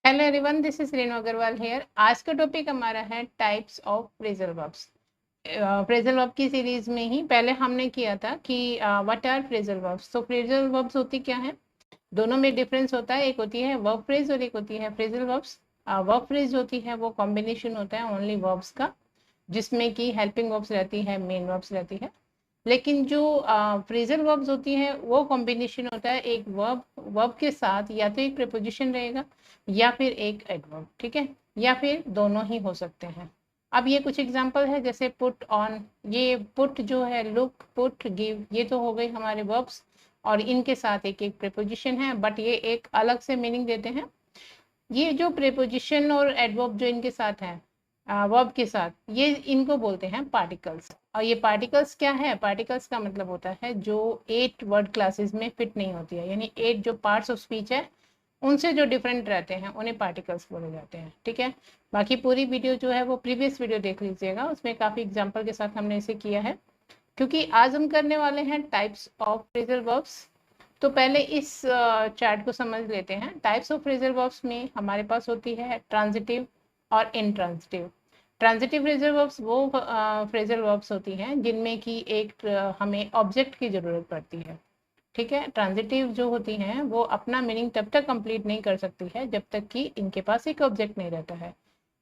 Hello everyone, this is Renu Agarwal here. आज का topic हमारा है types of phrasal verbs. Phrasal verb की सीरीज में ही पहले हमने किया था कि व्हाट आर फ्रेजल वर्ब्स। तो फ्रेजल वर्ब्स होती क्या है, दोनों में डिफरेंस होता है। एक होती है वर्ब फ्रेज और एक होती है फ्रेजल वर्ब्स। वर्ब फ्रेज होती है वो कॉम्बिनेशन होता है ओनली वर्ब्स का, जिसमें कि हेल्पिंग वर्ब्स रहती है, मेन वर्ब्स रहती है। लेकिन जो फ्रेजल वर्ब्स होती हैं वो कॉम्बिनेशन होता है एक वर्ब वर्ब के साथ, या तो एक प्रीपोजिशन रहेगा या फिर एक एडवर्ब, ठीक है, या फिर दोनों ही हो सकते हैं। अब ये कुछ एग्जांपल है, जैसे पुट ऑन। ये पुट जो है, लुक, पुट, गिव, ये तो हो गई हमारे वर्ब्स और इनके साथ एक एक प्रीपोजिशन है, बट ये एक अलग से मीनिंग देते हैं। ये जो प्रीपोजिशन और एडवर्ब जो इनके साथ है वर्ब के साथ, ये इनको बोलते हैं पार्टिकल्स। और ये पार्टिकल्स क्या है, पार्टिकल्स का मतलब होता है जो 8 वर्ड क्लासेस में फिट नहीं होती है, यानी 8 जो पार्ट्स ऑफ स्पीच है उनसे जो डिफरेंट रहते हैं उन्हें पार्टिकल्स बोले जाते हैं, ठीक है। बाकी पूरी वीडियो जो है वो प्रीवियस वीडियो देख लीजिएगा, उसमें काफ़ी एग्जाम्पल के साथ हमने इसे किया है। क्योंकि आज हम करने वाले हैं टाइप्स ऑफ फ्रेजल वर्ब्स, तो पहले इस चार्ट को समझ लेते हैं। टाइप्स ऑफ फ्रेजल वर्ब्स में हमारे पास होती है ट्रांजिटिव और इनट्रांजिटिव। ट्रांजिटिव फ्रेजल वर्ब्स वो फ्रेजल वर्ब्स होती हैं जिनमें कि एक हमें ऑब्जेक्ट की ज़रूरत पड़ती है, ठीक है। ट्रांजिटिव जो होती हैं वो अपना मीनिंग तब तक कंप्लीट नहीं कर सकती है जब तक कि इनके पास एक ऑब्जेक्ट नहीं रहता है।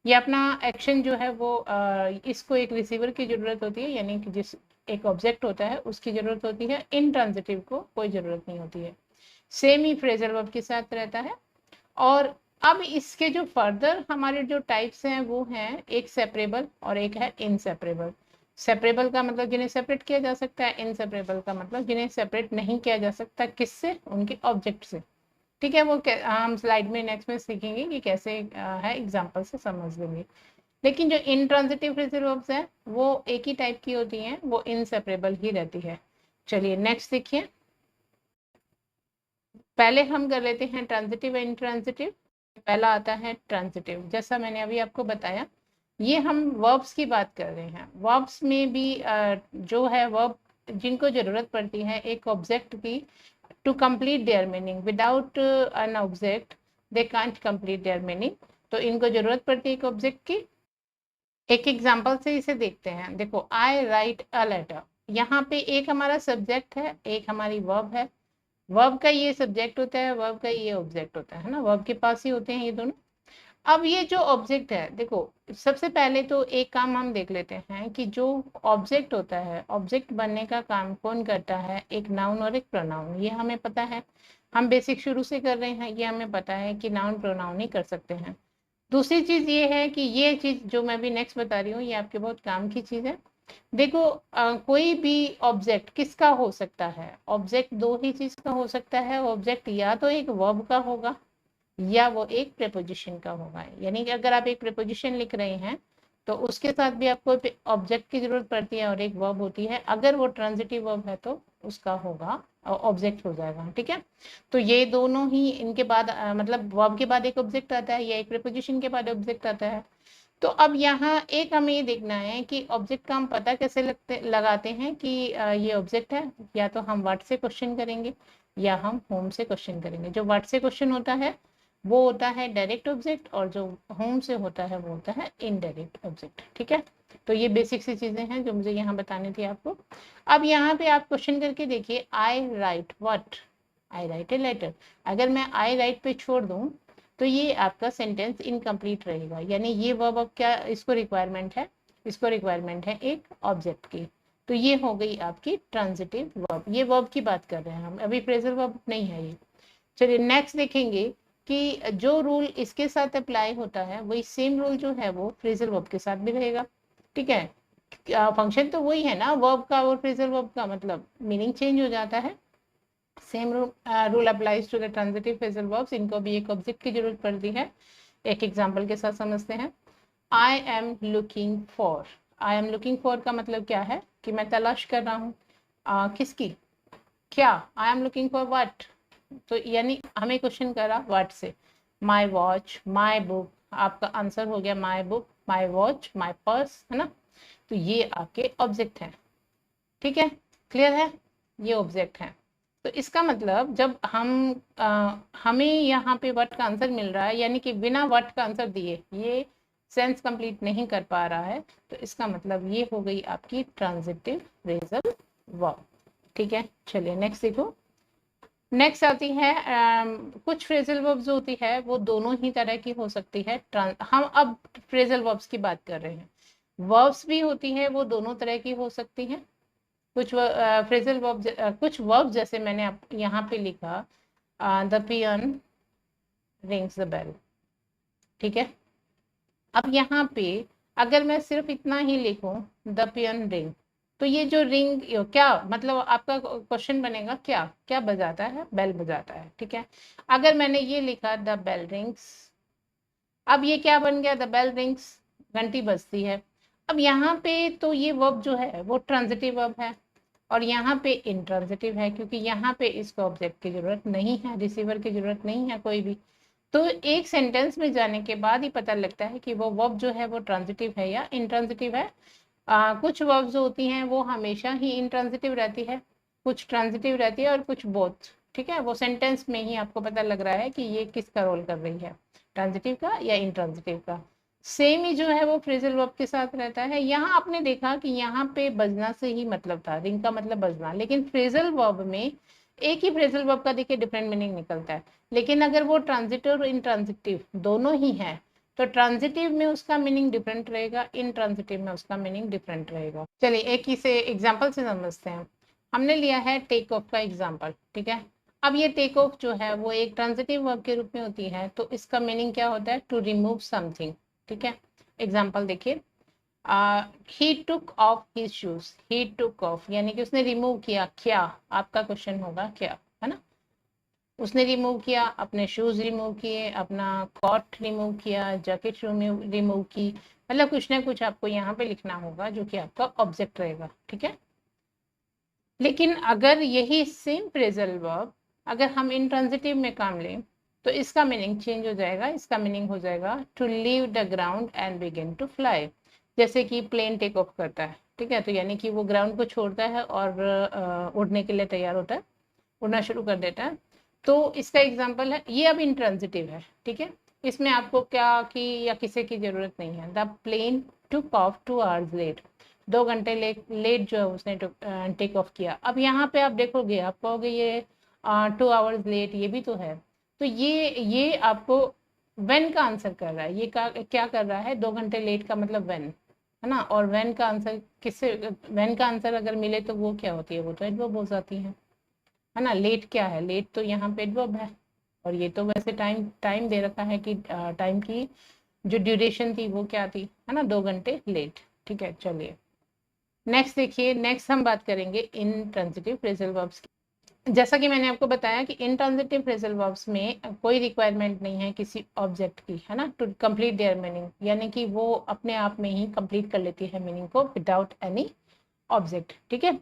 ये अपना एक्शन जो है वो इसको एक रिसीवर की ज़रूरत होती है, यानी कि जिस एक ऑब्जेक्ट होता है उसकी ज़रूरत होती है। इनट्रांजिटिव को कोई ज़रूरत नहीं होती है। सेम ही फ्रेजल वर्ब के साथ रहता है। और अब इसके जो फर्दर हमारे जो टाइप्स हैं वो हैं एक सेपरेबल और एक है इनसेपरेबल। सेपरेबल का मतलब जिन्हें सेपरेट किया जा सकता है, इनसेपरेबल का मतलब जिन्हें सेपरेट नहीं किया जा सकता। किससे? उनके ऑब्जेक्ट से, ठीक है। वो हम स्लाइड में नेक्स्ट में सीखेंगे कि कैसे है, एग्जाम्पल से समझ लेंगे। लेकिन जो इनट्रांजिटिव फ्रेजल वर्ब्स हैं वो एक ही टाइप की होती हैं, वो इनसेपरेबल ही रहती है। चलिए नेक्स्ट देखिए। पहले हम कर लेते हैं ट्रांजिटिव और इनट्रांजिटिव। पहला आता है ट्रांजिटिव। जैसा मैंने अभी आपको बताया, ये हम वर्ब्स की बात कर रहे हैं। वर्ब्स में भी जो है वर्ब जिनको जरूरत पड़ती है एक ऑब्जेक्ट की to complete their meaning. Without an object they can't complete their meaning. तो इनको जरूरत पड़ती है एक ऑब्जेक्ट की। एक एग्जांपल से इसे देखते हैं। देखो, आई राइट अ लेटर। यहाँ पे एक हमारा सब्जेक्ट है, एक हमारी वर्ब है। वर्ब का ये सब्जेक्ट होता है, वर्ब का ये ऑब्जेक्ट होता है ना, वर्ब के पास ही होते हैं ये दोनों। अब ये जो ऑब्जेक्ट है, देखो, सबसे पहले तो एक काम हम देख लेते हैं कि जो ऑब्जेक्ट होता है, ऑब्जेक्ट बनने का काम कौन करता है? एक नाउन और एक प्रोनाउन। ये हमें पता है, हम बेसिक शुरू से कर रहे हैं, ये हमें पता है कि नाउन प्रोनाउन ही कर सकते हैं। दूसरी चीज ये है कि ये चीज जो मैं भी नेक्स्ट बता रही हूँ ये आपके बहुत काम की चीज है। देखो, कोई भी ऑब्जेक्ट किसका हो सकता है? ऑब्जेक्ट दो ही चीज का हो सकता है। ऑब्जेक्ट या तो एक वर्ब का होगा या वो एक प्रीपोजिशन का होगा। यानी कि अगर आप एक प्रीपोजिशन लिख रहे हैं तो उसके साथ भी आपको ऑब्जेक्ट की जरूरत पड़ती है और एक वर्ब होती है। अगर वो ट्रांजिटिव वर्ब है तो उसका होगा ऑब्जेक्ट हो जाएगा, ठीक है। तो ये दोनों ही इनके बाद मतलब वर्ब के बाद एक ऑब्जेक्ट आता है या एक प्रीपोजिशन के बाद ऑब्जेक्ट आता है। तो अब यहाँ एक हमें ये देखना है कि ऑब्जेक्ट का हम पता कैसे लगाते हैं कि ये ऑब्जेक्ट है। या तो हम व्हाट से क्वेश्चन करेंगे या हम होम से क्वेश्चन करेंगे। जो व्हाट से क्वेश्चन होता है वो होता है डायरेक्ट ऑब्जेक्ट, और जो होम से होता है वो होता है इनडायरेक्ट ऑब्जेक्ट, ठीक है। तो ये बेसिक सी चीजें हैं जो मुझे यहाँ बतानी थी आपको। अब यहाँ पे आप क्वेश्चन करके देखिए, I write what, I write a letter. अगर मैं आई राइट पे छोड़ दूँ तो ये आपका सेंटेंस इनकम्प्लीट रहेगा। यानी ये वर्ब अब क्या इसको रिक्वायरमेंट है? इसको रिक्वायरमेंट है एक ऑब्जेक्ट की। तो ये हो गई आपकी ट्रांजिटिव वर्ब। ये वर्ब की बात कर रहे हैं हम, अभी फ्रेजल वर्ब नहीं है ये। चलिए नेक्स्ट देखेंगे कि जो रूल इसके साथ अप्लाई होता है वही सेम रूल जो है वो फ्रेजल वर्ब के साथ भी रहेगा, ठीक है। फंक्शन तो वही है ना वर्ब का और फ्रेजल वर्ब का, मतलब मीनिंग चेंज हो जाता है। Same rule applies to the transitive phrasal verbs. इनको भी एक ऑब्जेक्ट की जरूरत पड़ती है। एक एग्जांपल के साथ समझते हैं। I am looking for. I am looking for का मतलब क्या है कि मैं तलाश कर रहा हूँ किसकी? क्या? I am looking for what. तो यानी हमें क्वेश्चन करा व्हाट से। माई वॉच, माई बुक, आपका आंसर हो गया my book, my watch, my purse, है ना। तो ये आपके ऑब्जेक्ट हैं, ठीक है, क्लियर है, ये ऑब्जेक्ट हैं। तो इसका मतलब जब हमें यहाँ पे व्हाट का आंसर मिल रहा है, यानी कि बिना व्हाट का आंसर दिए ये सेंस कंप्लीट नहीं कर पा रहा है, तो इसका मतलब ये हो गई आपकी ट्रांजिटिव फ्रेजल वर्ब। ठीक है, चलिए नेक्स्ट देखो। नेक्स्ट आती है कुछ फ्रेजल वर्ब्स जो होती है वो दोनों ही तरह की हो सकती है। हम अब फ्रेजल वर्ब्स की बात कर रहे हैं। वर्ब्स भी होती है वो दोनों तरह की हो सकती हैं। कुछ फ्रेजल वर्ब कुछ वर्ब जैसे मैंने यहाँ पे लिखा the peon rings the bell. ठीक है, अब यहाँ पे अगर मैं सिर्फ इतना ही लिखूं द पियन रिंग, तो ये जो रिंग क्या मतलब आपका क्वेश्चन बनेगा, क्या क्या बजाता है? बेल बजाता है। ठीक है, अगर मैंने ये लिखा द बेल रिंग्स, अब ये क्या बन गया? द बेल रिंग्स, घंटी बजती है। अब यहाँ पे तो ये वर्ब जो है वो ट्रांजिटिव वर्ब है और यहाँ पे इंट्रांजिटिव है, क्योंकि यहाँ पे इसको ऑब्जेक्ट की जरूरत नहीं है, रिसीवर की जरूरत नहीं है कोई भी। तो एक सेंटेंस में जाने के बाद ही पता लगता है कि वो वर्ब जो है वो ट्रांजिटिव है या इंट्रांजिटिव है। कुछ वर्ब्स जो होती हैं वो हमेशा ही इंट्रांजिटिव रहती है, कुछ ट्रांजिटिव रहती है और कुछ बोथ। ठीक है, वो सेंटेंस में ही आपको पता लग रहा है कि ये किसका रोल कर रही है, ट्रांजिटिव का या इंट्रांजिटिव का। सेम ही जो है वो फ्रेजल वर्ब के साथ रहता है। यहाँ आपने देखा कि यहाँ पे बजना से ही मतलब था, रिंग का मतलब बजना, लेकिन फ्रेजल वर्ब में एक ही फ्रेजल वर्ब का देखिए डिफरेंट मीनिंग निकलता है। लेकिन अगर वो ट्रांजिटिव और इंट्रांजिटिव दोनों ही है तो ट्रांजिटिव में उसका मीनिंग डिफरेंट रहेगा, इंट्रांजिटिव में उसका मीनिंग डिफरेंट रहेगा। चलिए एक ही से एग्जाम्पल से समझते हैं। हमने लिया है टेक ऑफ का एग्जाम्पल। ठीक है, अब ये टेक ऑफ जो है वो एक ट्रांजिटिव वर्ब के रूप में होती है, तो इसका मीनिंग क्या होता है? To remove something. ठीक है, एग्जाम्पल देखिए, he took off his shoes, he took off यानी कि उसने रिमूव किया। क्या आपका क्वेश्चन होगा, क्या है ना? उसने रिमूव किया, अपने शूज रिमूव किए, अपना कॉट रिमूव किया, जैकेट रिमूव की, मतलब कुछ ना कुछ आपको यहाँ पे लिखना होगा जो कि आपका ऑब्जेक्ट रहेगा। ठीक है, लेकिन अगर यही सेम फ्रेजल वर्ब अगर हम इंट्रांजिटिव में काम लें तो इसका मीनिंग चेंज हो जाएगा। इसका मीनिंग हो जाएगा to leave the ground and begin to fly. जैसे कि प्लेन टेक ऑफ करता है, ठीक है, तो यानी कि वो ग्राउंड को छोड़ता है और उड़ने के लिए तैयार होता है, उड़ना शुरू कर देता है। तो इसका एग्जाम्पल है, ये अब इंट्रांजिटिव है। ठीक है, इसमें आपको क्या की या किसी की जरूरत नहीं है। The plane took off 2 hours late, 2 घंटे लेट जो है उसने टेक ऑफ किया। अब यहाँ पे आप देखोगे, आप कहोगे ये 2 आवर्स लेट, ये भी तो है। तो ये आपको व्हेन का आंसर कर रहा है। ये क्या कर रहा है? 2 घंटे लेट का मतलब व्हेन, है ना? और व्हेन का आंसर किससे, व्हेन का आंसर अगर मिले तो वो क्या होती है? वो तो एडवर्ब हो जाती है ना? लेट क्या है? लेट तो यहाँ पे एडवर्ब है, और ये तो वैसे टाइम टाइम दे रखा है कि टाइम की जो ड्यूरेशन थी वो क्या थी, है ना? 2 घंटे लेट। ठीक है, चलिए नेक्स्ट देखिए। नेक्स्ट हम बात करेंगे इंट्रांजिटिव फ्रेजल वर्ब्स की। जैसा कि मैंने आपको बताया कि इंट्रांजिटिव फ्रेजल वर्ब्स में कोई रिक्वायरमेंट नहीं है किसी ऑब्जेक्ट की, है ना, टू कंप्लीट देयर मीनिंग, यानी कि वो अपने आप में ही कंप्लीट कर लेती है मीनिंग को विदाउट एनी ऑब्जेक्ट। ठीक है,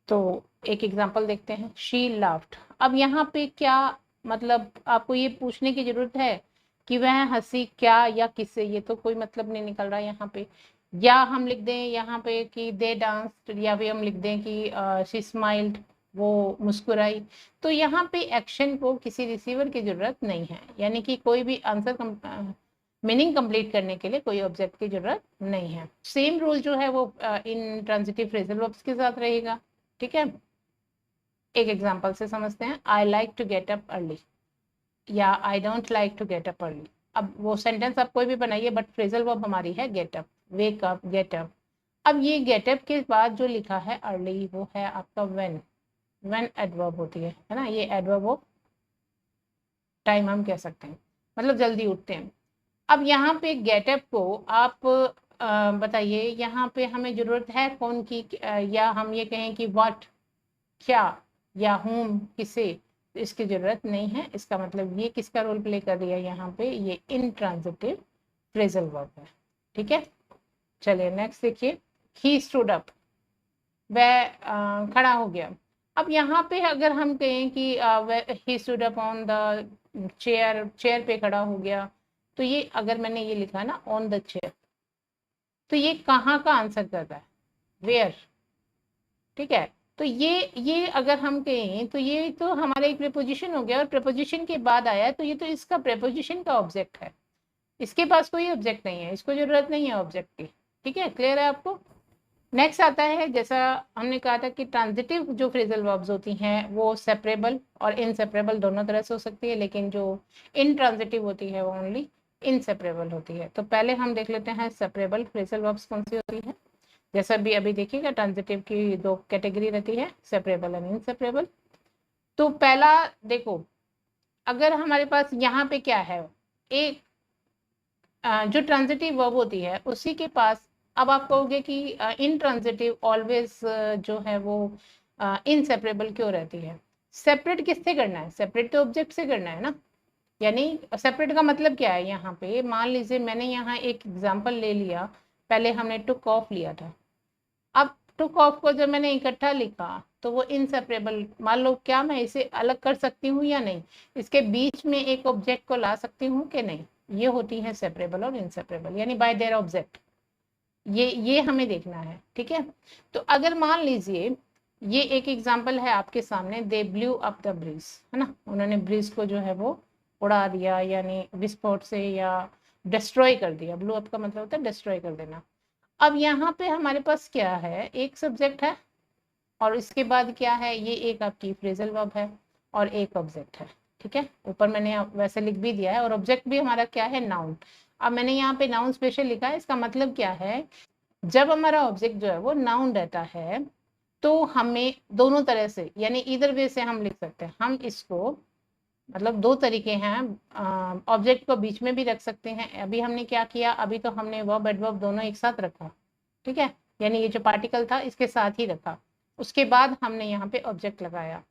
तो एक एग्जांपल देखते हैं, शी लाफ्ड। अब यहाँ पे क्या मतलब आपको ये पूछने की जरूरत है कि वह हंसी क्या या किससे? ये तो कोई मतलब नहीं निकल रहा यहाँ पे। या हम लिख दें यहाँ पे कि दे डांस्ड, या फिर हम लिख दें कि शी स्माइल्ड, वो मुस्कुराई। तो यहाँ पे एक्शन को किसी रिसीवर की जरूरत नहीं है, यानी कि कोई भी आंसर मीनिंग कंप्लीट करने के लिए कोई ऑब्जेक्ट की जरूरत नहीं है। सेम रूल जो है वो इन ट्रांजिटिव फ्रेजल वर्ब्स के साथ रहेगा। ठीक है, एक एग्जांपल से समझते हैं। I like to get up early या I don't like to get up early. अब वो सेंटेंस आप कोई भी बनाइए, बट फ्रेजल वर्ब हमारी है get up, wake up, get up. अब ये गेट अप के बाद जो लिखा है अर्ली वो है आपका व्हेन एडवर्ब होती है ना? ये एडवर्ब ऑफ टाइम हम कह सकते हैं, मतलब जल्दी उठते हैं। अब यहाँ पे गेटअप को आप बताइए, यहाँ पे हमें जरूरत है कौन की? या हम ये कहें कि व्हाट, क्या, या होम, किसे? तो इसकी जरूरत नहीं है। इसका मतलब ये किसका रोल प्ले कर रही है यहाँ पे? ये इंट्रांजिटिव फ्रेजल वर्ब है। ठीक है, चलिए नेक्स्ट देखिए। ही स्टूड अप, वह खड़ा हो गया। अब यहाँ पे अगर हम कहें कि he stood up on the chair, chair पे खड़ा हो गया, तो ये अगर मैंने ये लिखा ना ऑन द चेयर, तो ये कहाँ का आंसर कर रहा है? वेयर। ठीक है, तो ये अगर हम कहें तो ये तो हमारा एक प्रीपोजिशन हो गया, और प्रीपोजिशन के बाद आया तो ये तो इसका प्रीपोजिशन का ऑब्जेक्ट है, इसके पास कोई ऑब्जेक्ट नहीं है, इसको जरूरत नहीं है ऑब्जेक्ट की। ठीक है, क्लियर है आपको। नेक्स्ट आता है, जैसा हमने कहा था कि ट्रांजिटिव जो फ्रेजल वर्ब्स होती हैं वो सेपरेबल और इनसेपरेबल दोनों तरह से हो सकती है, लेकिन जो इनट्रांजिटिव होती है वो ओनली इनसेपरेबल होती है। तो पहले हम देख लेते हैं सेपरेबल फ्रेजल वर्ब्स कौन सी होती है। जैसा भी अभी देखिएगा, ट्रांजिटिव की दो कैटेगरी रहती है, सेपरेबल एंड इनसेपरेबल। तो पहला देखो, अगर हमारे पास यहाँ पे क्या है, एक जो ट्रांजिटिव वर्ब होती है उसी के पास, अब आप कहोगे कि इन ट्रांजिटिव ऑलवेज जो है वो इनसेपरेबल क्यों रहती है। सेपरेट किससे करना है, सेपरेट तो ऑब्जेक्ट से करना है ना। यानी सेपरेट का मतलब क्या है, यहाँ पे मान लीजिए मैंने यहाँ एक एग्जांपल ले लिया, पहले हमने टुक ऑफ लिया था, अब टुक ऑफ को जब मैंने इकट्ठा लिखा तो वो इनसेपरेबल, मान लो क्या मैं इसे अलग कर सकती हूँ या नहीं, इसके बीच में एक ऑब्जेक्ट को ला सकती हूँ कि नहीं, ये होती है सेपरेबल और इनसेपरेबल, यानी बाय देयर ऑब्जेक्ट। ये हमें देखना है। ठीक है, तो अगर मान लीजिए ये एक एग्जांपल है आपके सामने, दे ब्लू अप द ब्रिज, है ना, उन्होंने ब्रिज को जो है वो उड़ा दिया, यानी विस्फोट से या डिस्ट्रॉय कर दिया। ब्लू अप का मतलब होता है डिस्ट्रॉय कर देना। अब यहाँ पे हमारे पास क्या है, एक सब्जेक्ट है और इसके बाद क्या है, ये एक आपकी फ्रेजल वर्ब है और एक ऑब्जेक्ट है। ठीक है, ऊपर मैंने वैसे लिख भी दिया है, और ऑब्जेक्ट भी हमारा क्या है, नाउन। अब मैंने यहाँ पे नाउन स्पेशल लिखा है, इसका मतलब क्या है, जब हमारा ऑब्जेक्ट जो है वो नाउन रहता है तो हमें दोनों तरह से, यानी इधर वे से हम लिख सकते हैं। हम इसको मतलब दो तरीके हैं, ऑब्जेक्ट को बीच में भी रख सकते हैं। अभी हमने क्या किया, अभी तो हमने वर्ब एडवर्ब दोनों एक साथ रखा। ठीक है, यानी ये जो पार्टिकल था इसके साथ ही रखा, उसके बाद हमने यहाँ पे ऑब्जेक्ट लगाया।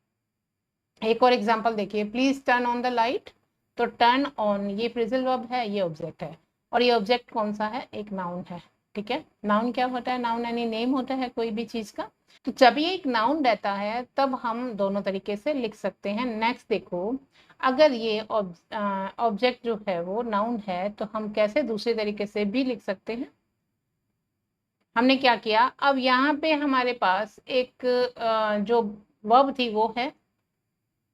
एक और एग्जांपल देखिए, please turn on the light. तो टर्न ऑन ये फ्रेजल वर्ब है, ये ऑब्जेक्ट है, और ये ऑब्जेक्ट कौन सा है, एक नाउन है। ठीक है, नाउन क्या होता है, नाउन यानी नेम होता है कोई भी चीज का। तो जब ये एक नाउन रहता है तब हम दोनों तरीके से लिख सकते हैं। नेक्स्ट देखो, अगर ये ऑब्जेक्ट जो है वो नाउन है तो हम कैसे दूसरे तरीके से भी लिख सकते हैं। हमने क्या किया, अब यहाँ पे हमारे पास एक जो वर्ब थी वो है,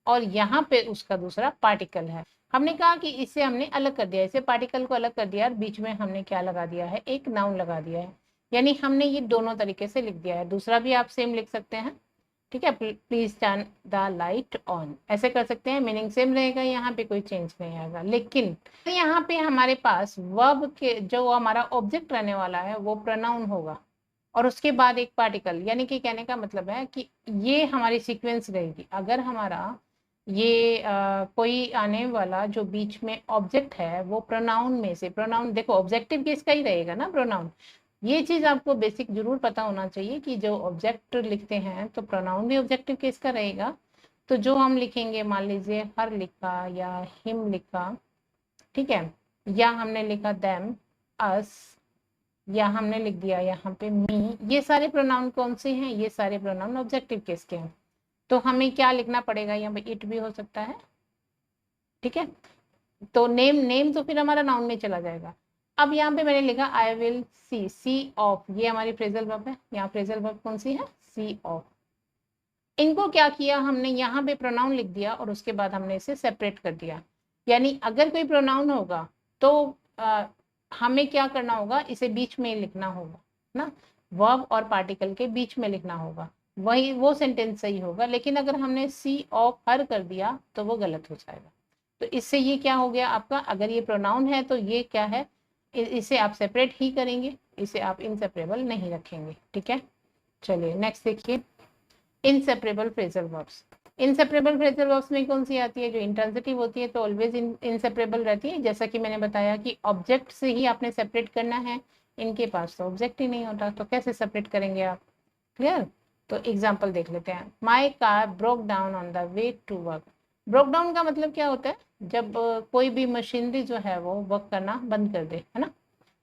और यहाँ पे उसका दूसरा पार्टिकल है। हमने कहा कि इसे हमने अलग कर दिया, इसे पार्टिकल को अलग कर दिया, और बीच में हमने क्या लगा दिया है, एक नाउन लगा दिया है। यानी हमने ये दोनों तरीके से लिख दिया है। दूसरा भी आप सेम लिख सकते हैं। ठीक है, please turn the light on, ऐसे कर सकते हैं, मीनिंग सेम रहेगा, यहाँ पे कोई चेंज नहीं आएगा। लेकिन यहाँ पे हमारे पास वर्ब के जो हमारा ऑब्जेक्ट रहने वाला है वो प्रोनाउन होगा, और उसके बाद एक पार्टिकल, यानी कि कहने का मतलब है कि ये हमारी सीक्वेंस रहेगी। अगर हमारा ये कोई आने वाला जो बीच में ऑब्जेक्ट है वो प्रोनाउन में से, प्रोनाउन देखो ऑब्जेक्टिव केस का ही रहेगा ना प्रोनाउन, ये चीज आपको बेसिक जरूर पता होना चाहिए कि जो ऑब्जेक्ट लिखते हैं तो प्रोनाउन भी ऑब्जेक्टिव केस का रहेगा। तो जो हम लिखेंगे, मान लीजिए हर लिखा या हिम लिखा, ठीक है, या हमने लिखा देम, अस, या हमने लिख दिया यहाँ पे मी, ये सारे प्रोनाउन कौन से हैं, ये सारे प्रोनाउन ऑब्जेक्टिव केस के हैं। तो हमें क्या लिखना पड़ेगा, यहाँ पे इट भी हो सकता है। ठीक है, तो नेम, नेम तो फिर हमारा नाउन में चला जाएगा। अब यहाँ पे मैंने लिखा I will see, C of, ये हमारी फ्रेजल वर्ब है। यहाँ फ्रेजल वर्ब कौन सी है, सी ऑफ। इनको क्या किया हमने, यहाँ पे प्रोनाउन लिख दिया और उसके बाद हमने इसे सेपरेट कर दिया। यानी अगर कोई प्रोनाउन होगा तो हमें क्या करना होगा, इसे बीच में लिखना होगा ना, वर्ब और पार्टिकल के बीच में लिखना होगा, वही वो सेंटेंस सही होगा। लेकिन अगर हमने सी ऑफ हर कर दिया तो वो गलत हो जाएगा। तो इससे ये क्या हो गया आपका, अगर ये प्रोनाउन है तो ये क्या है, इसे आप सेपरेट ही करेंगे, इसे आप इनसेपरेबल नहीं रखेंगे। ठीक है, चलिए नेक्स्ट देखिए, inseparable phrasal verbs. Inseparable phrasal verbs में कौन सी आती है, जो इंट्रांजिटिव होती है तो ऑलवेज इनसेपरेबल रहती है। जैसा कि मैंने बताया कि ऑब्जेक्ट से ही आपने सेपरेट करना है, इनके पास तो ऑब्जेक्ट ही नहीं होता, तो कैसे सेपरेट करेंगे आप, क्लियर। तो एग्जाम्पल देख लेते हैं, my car broke down on the way to work. Broke down का मतलब क्या होता है, जब कोई भी मशीनरी जो है वो वर्क करना बंद कर दे, है ना,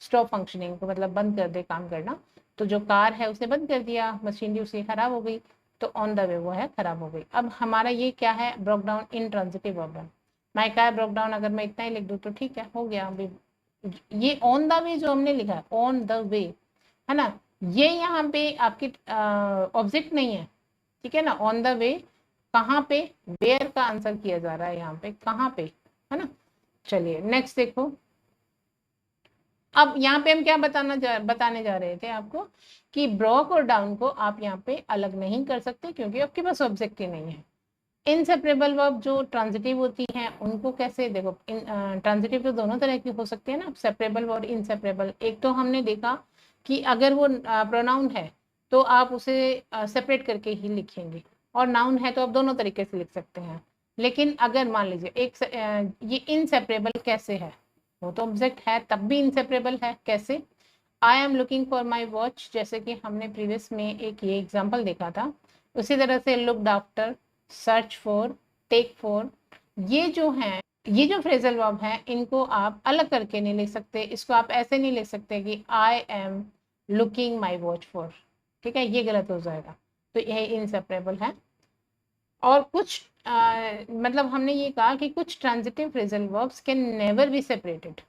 स्टॉप फंक्शनिंग को मतलब बंद कर दे काम करना। तो जो कार है उसने बंद कर दिया, मशीनरी उसकी खराब हो गई, तो ऑन द वे वो है खराब हो गई। अब हमारा ये क्या है, ब्रोक डाउन इंट्रांजिटिव वर्ब है। माई कार ब्रोक डाउन अगर मैं इतना ही लिख दूँ तो ठीक है, हो गया। अभी ये ऑन द वे जो हमने लिखा है, ऑन द वे, है ना, ये यहाँ पे आपकी ऑब्जेक्ट नहीं है, ठीक है ना, ऑन द वे कहाँ पे, वेयर का आंसर किया जा रहा है यहाँ पे, कहाँ पे, है ना। चलिए नेक्स्ट देखो, अब यहाँ पे हम क्या बताने जा रहे थे आपको कि ब्रोक और डाउन को आप यहाँ पे अलग नहीं कर सकते क्योंकि आपके पास ऑब्जेक्ट ही नहीं है। इनसेपरेबल वर्ब जो ट्रांजिटिव होती हैं उनको कैसे देखो, ट्रांजिटिव तो दोनों तरह की हो सकती है ना, सेपरेबल और इनसेपरेबल। एक तो हमने देखा कि अगर वो प्रोनाउन है तो आप उसे सेपरेट करके ही लिखेंगे, और नाउन है तो आप दोनों तरीके से लिख सकते हैं। लेकिन अगर मान लीजिए ये इनसेपरेबल कैसे है, वो तो ऑब्जेक्ट है तब भी इनसेपरेबल है, कैसे, I am looking for my watch, जैसे कि हमने प्रीवियस में एक ये एग्जाम्पल देखा था। उसी तरह से looked after, search for, take for, ये जो हैं, ये जो फ्रेजल वर्ब हैं इनको आप अलग करके नहीं लिख सकते। इसको आप ऐसे नहीं लिख सकते कि I am looking my watch for, ठीक है, ये गलत हो जाएगा। तो यह इनसेपरेबल है। और कुछ मतलब हमने ये कहा कि कुछ transitive phrasal verbs can never be separated,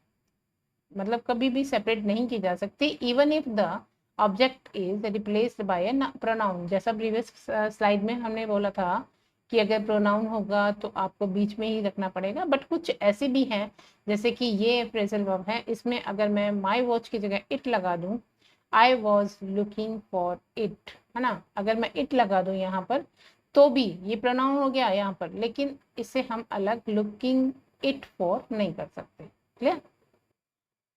मतलब कभी भी सेपरेट नहीं की जा सकती, even if the object is replaced by A pronoun. जैसा प्रीवियस स्लाइड में हमने बोला था कि अगर प्रोनाउन होगा तो आपको बीच में ही रखना पड़ेगा, बट कुछ ऐसे भी हैं जैसे कि ये फ्रेजल वर्ब है, इसमें अगर मैं माई वॉच की जगह इट लगा दूं, I was looking for it, है ना, अगर मैं इट लगा दूं यहाँ पर तो भी ये प्रोनाउन हो गया यहाँ पर, लेकिन इसे हम अलग लुकिंग इट फॉर नहीं कर सकते। क्लियर।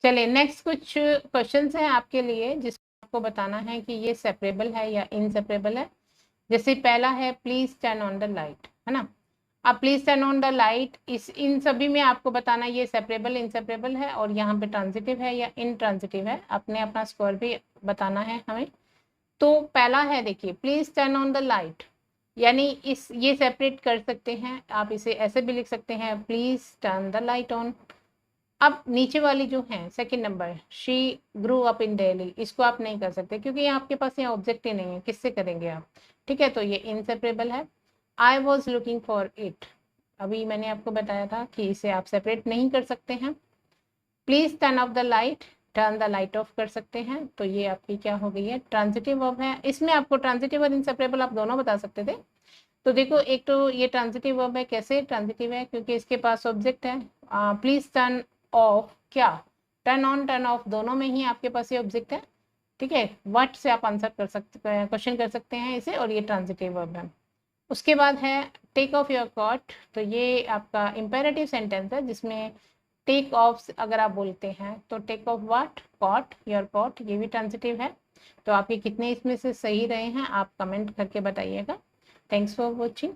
चलिए नेक्स्ट कुछ क्वेश्चंस हैं आपके लिए जिसको आपको बताना है कि ये सेपरेबल है या इनसेपरेबल है। जैसे पहला है please turn on the light, है ना। अब please turn on the light, इस इन सभी में आपको बताना ये सेपरेबल इनसेपरेबल है और यहाँ पे ट्रांजिटिव है या इनट्रांजिटिव है, अपने अपना स्कोर भी बताना है हमें। तो पहला है देखिए please turn on the light, यानी इस ये सेपरेट कर सकते हैं, आप इसे ऐसे भी लिख सकते हैं please turn the light on. अब नीचे वाली जो है second number, she grew up in Delhi, इसको आप नहीं कर सकते क्योंकि आपके पास यहाँ ऑब्जेक्ट ही नहीं है, किससे करेंगे आप, ठीक है, तो ये इनसेपरेबल है। I was looking for it, अभी मैंने आपको बताया था कि इसे आप सेपरेट नहीं कर सकते हैं। Please turn off the light, turn the light of कर सकते हैं, तो ये आपकी क्या हो गई है, ट्रांजिटिव वर्ब है। इसमें आपको ट्रांजिटिव और इनसेपरेबल आप दोनों बता सकते थे। तो देखो एक तो ये ट्रांजिटिव वर्ब है, कैसे ट्रांजिटिव है, क्योंकि इसके पास ऑब्जेक्ट है। प्लीज टर्न ऑफ, क्या, टर्न ऑन टर्न ऑफ दोनों में ही आपके पास ये ऑब्जेक्ट है, ठीक है। व्हाट से आप आंसर कर सकते हैं, क्वेश्चन कर सकते हैं इसे, और ये ट्रांजिटिव वर्ब है। उसके बाद है टेक ऑफ योर कॉट, तो ये आपका इंपेरेटिव सेंटेंस है जिसमें टेक ऑफ अगर आप बोलते हैं तो take off what, caught, your caught, ये भी ट्रांजिटिव है। तो आपके कितने इसमें से सही रहे हैं आप कमेंट करके बताइएगा। Thanks for watching.